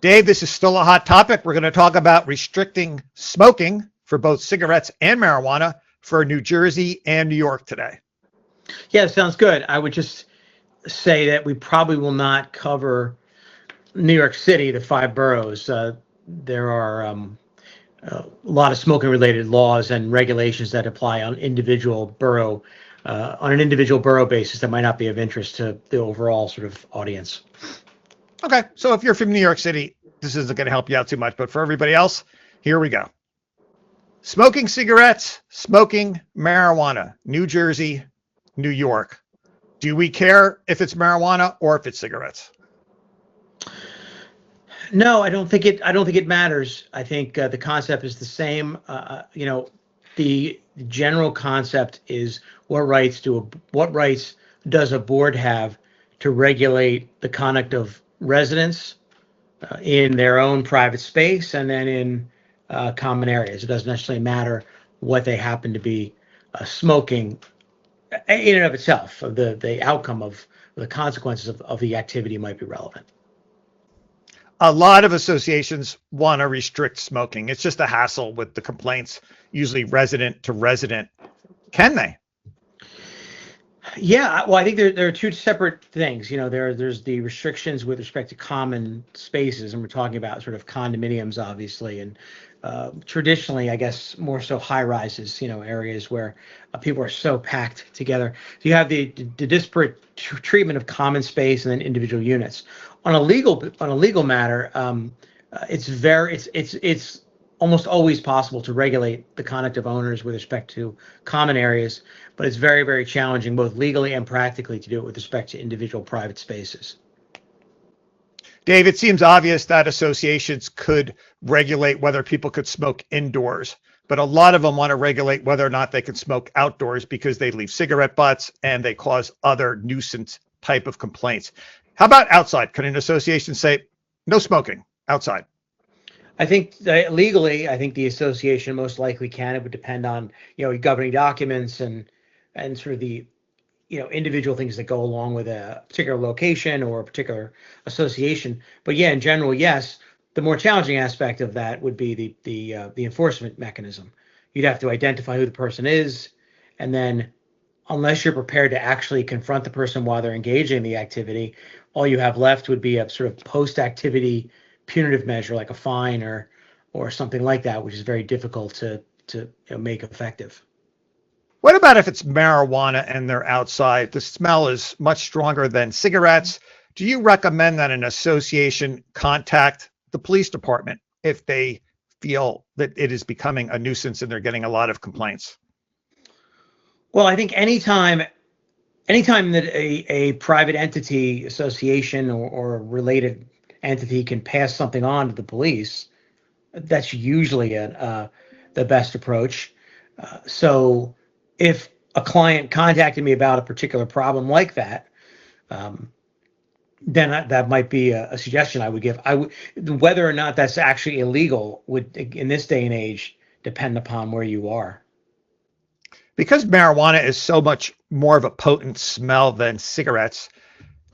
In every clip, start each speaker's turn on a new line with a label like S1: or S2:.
S1: Dave, this is still a hot topic. We're going to talk about restricting smoking for both cigarettes and marijuana for New Jersey and New York today.
S2: Yeah, sounds good. I would just say that we probably will not cover New York City, the 5 boroughs. There are a lot of smoking-related laws and regulations that apply on individual borough, on an individual borough basis that might not be of interest to the overall sort of audience.
S1: Okay, so if you're from New York City, this isn't going to help you out too much, but for everybody else, here we go. Smoking cigarettes, smoking marijuana, New Jersey, New York. Do we care if it's marijuana or if it's cigarettes?
S2: No, I don't think it matters. I think the concept is the same. The general concept is what rights does a board have to regulate the conduct of residents in their own private space and then in common areas. It doesn't necessarily matter what they happen to be smoking in and of itself. The outcome of the consequences of the activity might be relevant.
S1: A lot of associations want to restrict smoking. It's just a hassle with the complaints, usually resident to resident. Can they?
S2: Yeah, well, I think there are two separate things. There's the restrictions with respect to common spaces, and we're talking about sort of condominiums, obviously, and traditionally, I guess, more so high rises, areas where people are so packed together. So you have the disparate treatment of common space and then individual units. On a legal matter, it's almost always possible to regulate the conduct of owners with respect to common areas, but it's very, very challenging both legally and practically to do it with respect to individual private spaces.
S1: Dave, it seems obvious that associations could regulate whether people could smoke indoors, but a lot of them want to regulate whether or not they can smoke outdoors because they leave cigarette butts and they cause other nuisance type of complaints. How about outside? Could an association say no smoking outside?
S2: I think legally, I think the association most likely can. It would depend on governing documents and sort of the individual things that go along with a particular location or a particular association. But yeah, in general, yes. The more challenging aspect of that would be the enforcement mechanism. You'd have to identify who the person is, and then unless you're prepared to actually confront the person while they're engaging in the activity, all you have left would be a sort of post-activity punitive measure like a fine or something like that, which is very difficult to make effective.
S1: What about if it's marijuana and they're outside? The smell is much stronger than cigarettes. Do you recommend that an association contact the police department if they feel that it is becoming a nuisance and they're getting a lot of complaints?
S2: Well, I think anytime that a private entity, association, or related entity can pass something on to the police, that's usually the best approach. So if a client contacted me about a particular problem like that, then that might be a suggestion I would give. Whether or not that's actually illegal would, in this day and age, depend upon where you are.
S1: Because marijuana is so much more of a potent smell than cigarettes,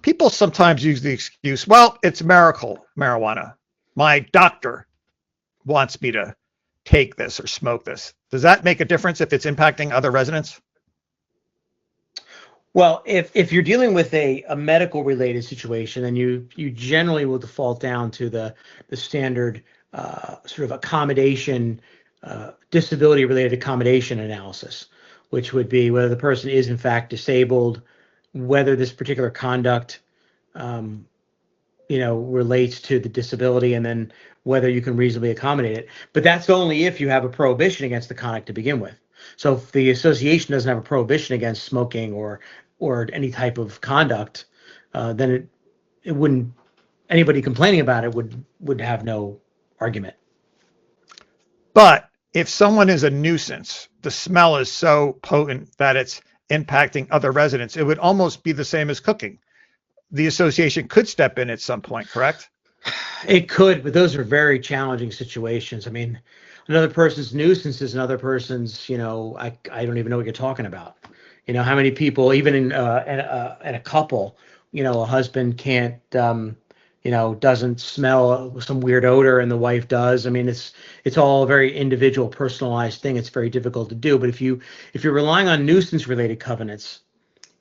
S1: people sometimes use the excuse, well, it's miracle marijuana. My doctor wants me to take this or smoke this. Does that make a difference if it's impacting other residents?
S2: Well, if you're dealing with a medical related situation, then you generally will default down to the standard sort of accommodation, disability related accommodation analysis, which would be whether the person is in fact disabled, whether this particular conduct relates to the disability, and then whether you can reasonably accommodate it. But that's only if you have a prohibition against the conduct to begin with. So if the association doesn't have a prohibition against smoking or any type of conduct, then it wouldn't, anybody complaining about it would have no argument.
S1: But if someone is a nuisance, the smell is so potent that it's impacting other residents, it would almost be the same as cooking. The association could step in at some point, correct?
S2: It could, but those are very challenging situations. I mean, another person's nuisance is another person's, I don't even know what you're talking about. How many people, even in a couple, a husband can't doesn't smell some weird odor and the wife does. I mean, it's all a very individual, personalized thing. It's very difficult to do. But if you're relying on nuisance related covenants,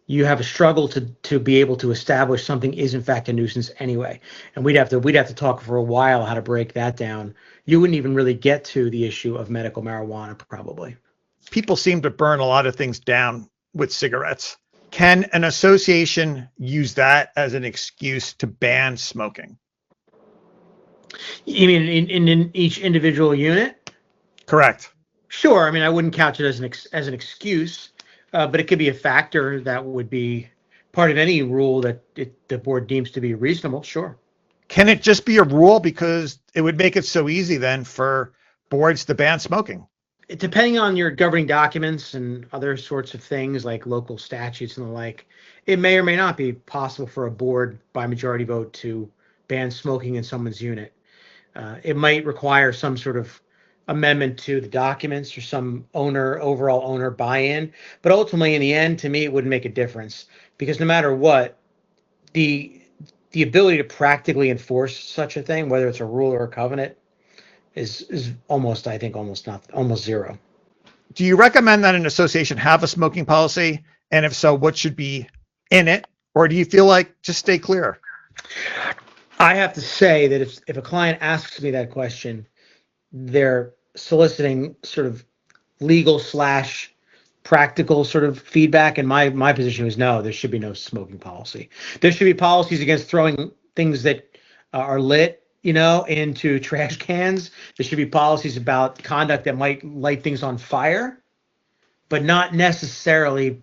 S2: you have a struggle to be able to establish something is in fact a nuisance anyway. And we'd have to talk for a while how to break that down. You wouldn't even really get to the issue of medical marijuana probably.
S1: People seem to burn a lot of things down with cigarettes. Can an association use that as an excuse to ban smoking?
S2: You mean in each individual unit?
S1: Correct.
S2: Sure. I mean, I wouldn't couch it as an excuse, but it could be a factor that would be part of any rule that the board deems to be reasonable. Sure.
S1: Can it just be a rule? Because it would make it so easy then for boards to ban smoking.
S2: Depending on your governing documents and other sorts of things like local statutes and the like, it may or may not be possible for a board by majority vote to ban smoking in someone's unit. It might require some sort of amendment to the documents or some overall owner buy-in. But ultimately, in the end, to me, it wouldn't make a difference because no matter what, the ability to practically enforce such a thing, whether it's a rule or a covenant, is almost zero.
S1: Do you recommend that an association have a smoking policy? And if so, what should be in it? Or do you feel like just stay clear?
S2: I have to say that if a client asks me that question, they're soliciting sort of legal / practical sort of feedback. And my position is no, there should be no smoking policy. There should be policies against throwing things that are lit, into trash cans. There should be policies about conduct that might light things on fire, but not necessarily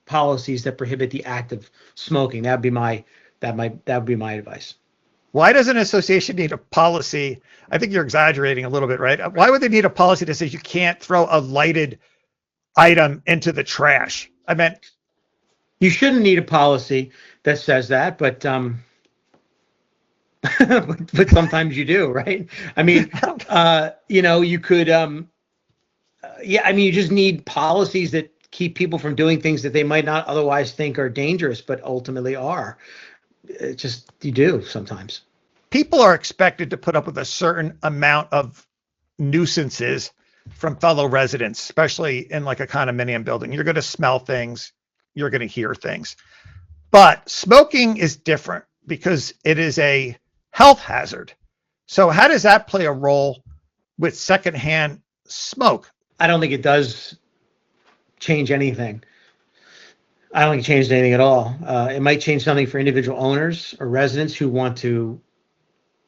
S2: policies that prohibit the act of smoking. That would be my advice.
S1: Why does an association need a policy? I think you're exaggerating a little bit, right? Why would they need a policy that says you can't throw a lighted item into the trash? I meant
S2: you shouldn't need a policy that says that, but but sometimes you do, right? I mean, you could, you just need policies that keep people from doing things that they might not otherwise think are dangerous, but ultimately are. You do sometimes.
S1: People are expected to put up with a certain amount of nuisances from fellow residents, especially in like a condominium building. You're going to smell things, you're going to hear things. But smoking is different because it is a health hazard. So how does that play a role with secondhand smoke?
S2: I don't think it does change anything. I don't think it changed anything at all. It might change something for individual owners or residents who want to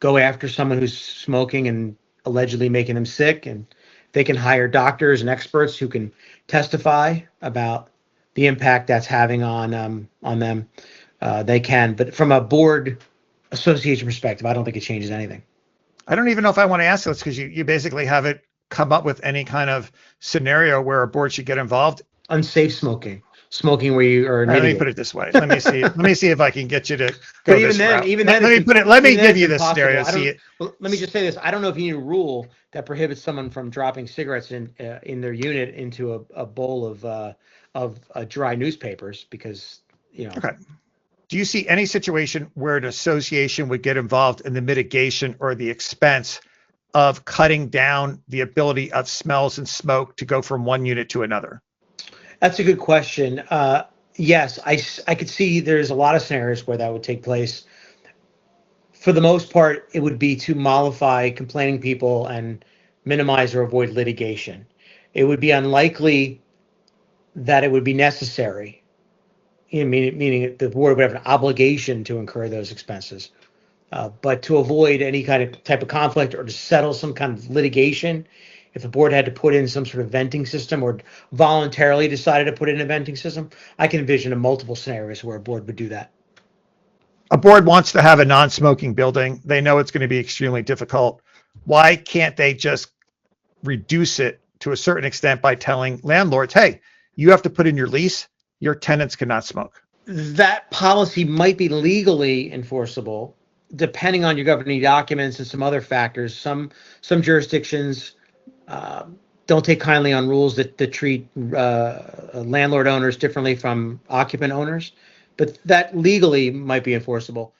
S2: go after someone who's smoking and allegedly making them sick, and they can hire doctors and experts who can testify about the impact that's having on them. They can, but from a board association perspective, I don't think it changes anything.
S1: I don't even know if I want to ask this because you basically haven't come up with any kind of scenario where a board should get involved.
S2: Unsafe smoking where you are.
S1: Let me put it this way. Let me see if I can get you to go
S2: but even
S1: this
S2: then,
S1: route.
S2: even then,
S1: let me give you this scenario.
S2: Let me just say this. I don't know if you need a rule that prohibits someone from dropping cigarettes in their unit into a bowl of dry newspapers because,
S1: Okay. Do you see any situation where an association would get involved in the mitigation or the expense of cutting down the ability of smells and smoke to go from one unit to another?
S2: That's a good question. Yes, I could see there's a lot of scenarios where that would take place. For the most part, it would be to mollify complaining people and minimize or avoid litigation. It would be unlikely that it would be necessary, meaning the board would have an obligation to incur those expenses. But to avoid any kind of type of conflict or to settle some kind of litigation, if the board had to put in some sort of venting system or voluntarily decided to put in a venting system, I can envision multiple scenarios where a board would do that.
S1: A board wants to have a non-smoking building. They know it's going to be extremely difficult. Why can't they just reduce it to a certain extent by telling landlords, hey, you have to put in your lease, your tenants cannot smoke?
S2: That policy might be legally enforceable, depending on your governing documents and some other factors. Some jurisdictions don't take kindly on rules that treat landlord owners differently from occupant owners, but that legally might be enforceable.